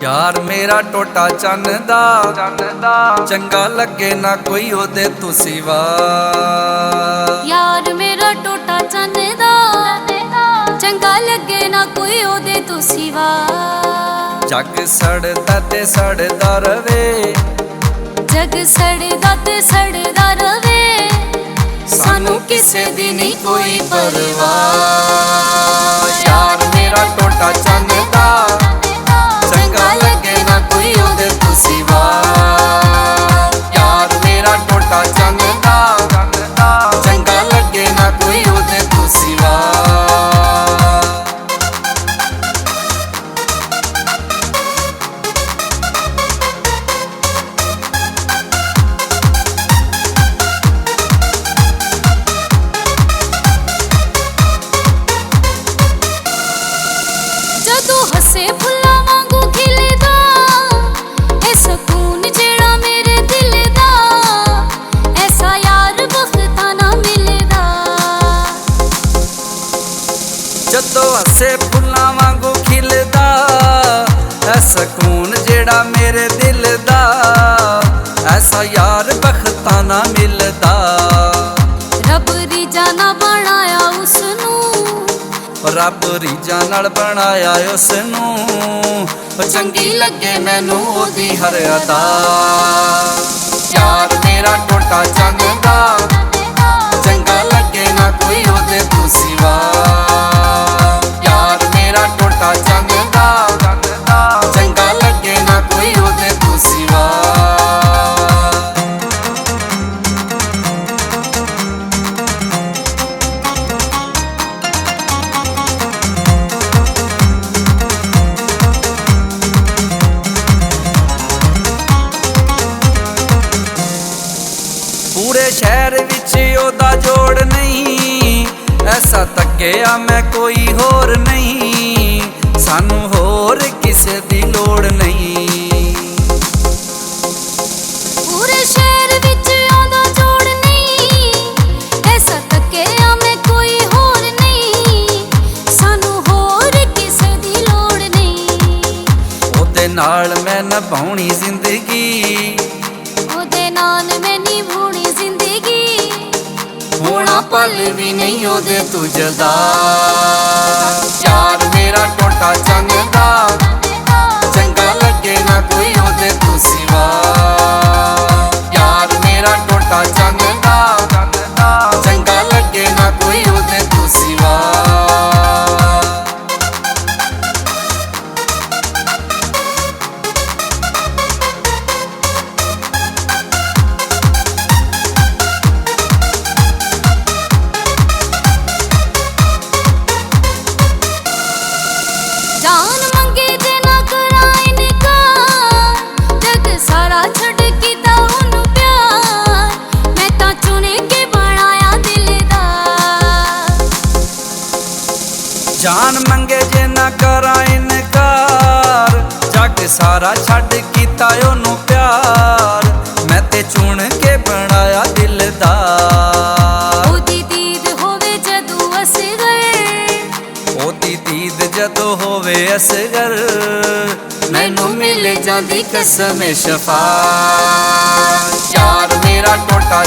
यार मेरा टोटा चन्नदा चंगा लगे ना कोई ओदे तू सिवा। यार मेरा टोटा चन्नदा चंगा लगे ना कोई ओदे तू सिवा। जग सड़दा ते सड़दा रवे, जग सड़दा ते सड़दा रवे, सानू किसे दी नहीं कोई परवाह। यार मेरा टोटा चन्नदा चंगा लगे ना कोई ओदे तू सिवा। यार मेरा टोटा चन्नदा चंगा लगे ना कोई ओदे तू सिवा। जदों हसे फुल्लां वांगू खिलदा ए सकून जेड़ा मेरे दिल दा, ऐसा यार बख्तां ना मिलदा। जदों हसे फुल्लां वांगू खिलदा ऐ सकून जेड़ा मेरे दिल दा, ऐसा यार बख्तां ना मिलदा। रब रीजा ना बनाया उसनू, रब रीजा नाल बनाया उसनू, चंगी लगे मैनू ओदी हर अदा। यार मेरा टोटा चन्नदा चंगा लगे ना कोई ओदे तू सिवा। यार मेरा टोटा चन्नदा चंगा लगे ना कोई ओदे तू सिवा। पूरे शहर विच ओदा जोड़ नहीं, ऐसा तक्किया मैं कोई होर नहीं, सानू होर किसे दी लोड़ नहीं। पूरे शहर विच आंदा जोड़ नहीं, ऐसा तक्किया मैं कोई होर नहीं, सानू होर किसे दी लोड़ नहीं। ओदे नाल मैं निभाउणी जिंदगी, ओदे नाल मैं निभाउणी जिंदगी, होना पल भी नहीं ओदे तू जुदा। यार मेरा टोटा चन्नदा चंगा लगे ना कोई ओदे तू सिवा। यार मेरा टोटा चन्नदा चंगा लगे ना कोई ओदे तू सिवा। जान मंगे जे ना कराए निकार, जग सारा छड़ कीता ओनू प्यार, मैं तां चुने के बनाया दिलदार। जान मंगे जे ना करा इनकार, जग सारा छड़ कीता ओनू प्यार, मैं ते चुन के बनाया दिलदार। ओदी दीद होवे जदों असगर, ओदी दीद जदों होवे असगर, मैनू मिल जांदी कसम शफा। यार मेरा टोटा